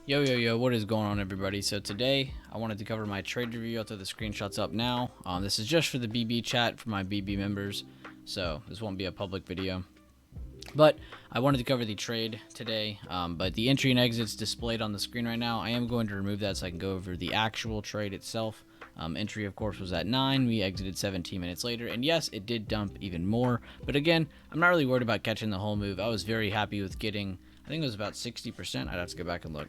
Yo, what is going on, everybody? So today I wanted to cover my trade review. I'll throw the screenshots up now. This is just for the BB chat for my BB members, so this won't be a public video. But I wanted to cover the trade today, but the entry and exits displayed on the screen right now. I am going to remove that so I can go over the actual trade itself. Entry, of course, was at 9. We exited 17 minutes later, and yes, it did dump even more. But again, I'm not really worried about catching the whole move. I was very happy with getting, I think it was about 60%. I'd have to go back and look.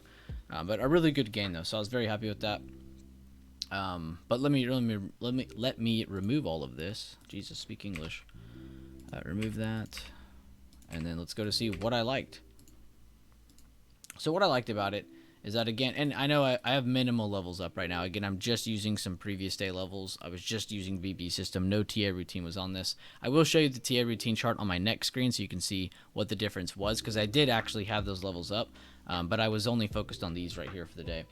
But a really good gain though, so I was very happy with that. But let me remove all of this. Jesus, speak English. Remove that, and then let's go to see what I liked. So what I liked about it is that, again, and I know I have minimal levels up right now. Again, I'm just using some previous day levels. I was just using BB system. No TA routine was on this. I will show you the TA routine chart on my next screen so you can see what the difference was, because I did actually have those levels up, but I was only focused on these right here for the day.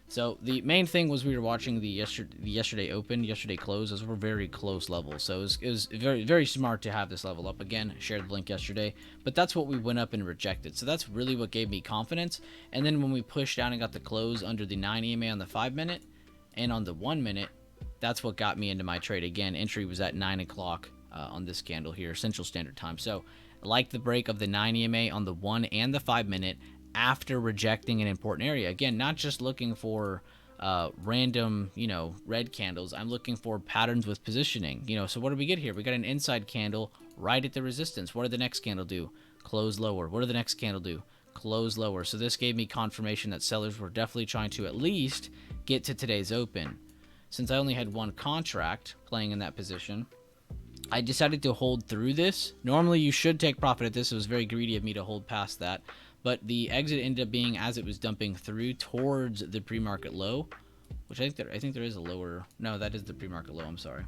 So the main thing was we were watching the yesterday open, yesterday close. Those were very close levels. So it was very, very smart to have this level up. Again, shared the link yesterday. But that's what we went up and rejected. So that's really what gave me confidence. And then when we pushed down and got the close under the 9 EMA on the 5-minute and on the 1 minute, that's what got me into my trade. Again, entry was at 9 o'clock on this candle here, Central Standard Time. So like the break of the 9 EMA on the 1 and the 5-minute, after rejecting an important area. Again, not just looking for random, red candles. I'm looking for patterns with positioning. So what do we get here? We got an inside candle right at the resistance. What did the next candle do? Close lower. What did the next candle do? Close lower. So this gave me confirmation that sellers were definitely trying to at least get to today's open. Since I only had one contract playing in that position, I decided to hold through this. Normally you should take profit at this. It was very greedy of me to hold past that. But the exit ended up being as it was dumping through towards the pre-market low, which I think there is a lower. No, that is the pre-market low. I'm sorry.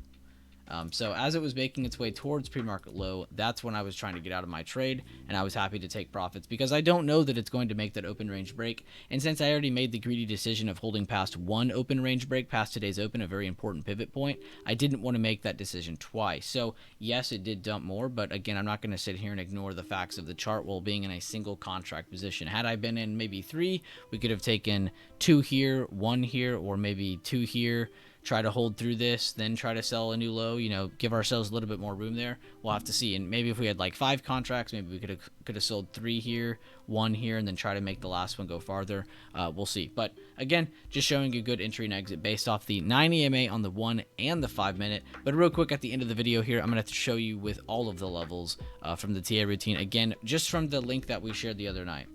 So as it was making its way towards pre-market low, that's when I was trying to get out of my trade, and I was happy to take profits because I don't know that it's going to make that open range break. And since I already made the greedy decision of holding past one open range break, past today's open, a very important pivot point, I didn't want to make that decision twice. So yes, it did dump more, but again, I'm not going to sit here and ignore the facts of the chart while being in a single contract position. Had I been in maybe 3, we could have taken 2 here, 1 here, or maybe 2 here. Try to hold through this, then try to sell a new low, give ourselves a little bit more room there. We'll have to see. And maybe if we had like 5 contracts, maybe we could have sold 3 here, 1 here, and then try to make the last one go farther. We'll see. But again, just showing you good entry and exit based off the 9 EMA on the 1 and the 5-minute. But real quick at the end of the video here, I'm going to show you with all of the levels from the TA routine. Again, just from the link that we shared the other night.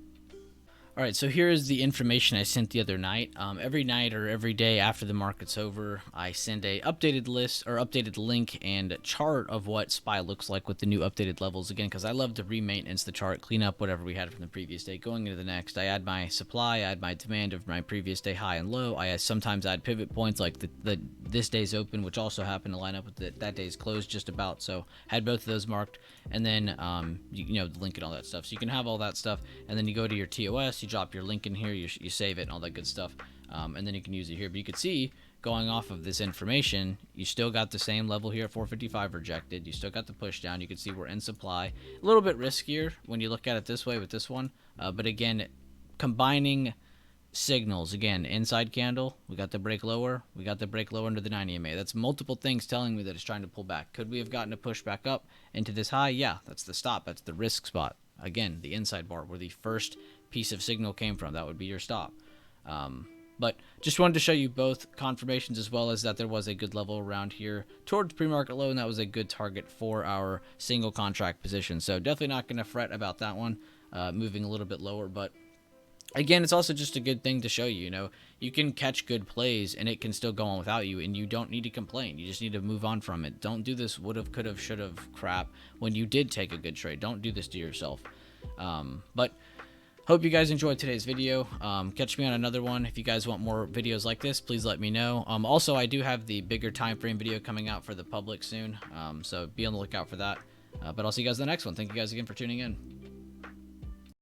Alright, so here is the information I sent the other night. Every night or every day after the market's over, I send a updated list or updated link and chart of what SPY looks like with the new updated levels. Again, because I love to re-maintenance the chart, clean up whatever we had from the previous day going into the next. I add my supply, I add my demand of my previous day high and low. I sometimes add pivot points like this day's open, which also happened to line up with that day's close just about. So had both of those marked, and then the link and all that stuff. So you can have all that stuff, and then you go to your TOS. You drop your link in here, you save it and all that good stuff, and then you can use it here. But you could see, going off of this information, you still got the same level here at 455 rejected. You still got the push down. You can see we're in supply. A little bit riskier when you look at it this way with this one, but again, combining signals, again, inside candle, we got the break lower, we got the break lower under the 9 EMA. That's multiple things telling me that it's trying to pull back. Could we have gotten a push back up into this high? Yeah, that's the stop. That's the risk spot. Again, the inside bar where the first piece of signal came from, that would be your stop. But just wanted to show you both confirmations as well as that there was a good level around here towards pre-market low, and that was a good target for our single contract position. So definitely not going to fret about that one moving a little bit lower. But again, it's also just a good thing to show you. You can catch good plays and it can still go on without you, and you don't need to complain. You just need to move on from it. Don't do this would've, could've, should've crap when you did take a good trade. Don't do this to yourself. But hope you guys enjoyed today's video. Catch me on another one. If you guys want more videos like this, please let me know. Also, I do have the bigger time frame video coming out for the public soon, so be on the lookout for that. But I'll see you guys in the next one. Thank you guys again for tuning in.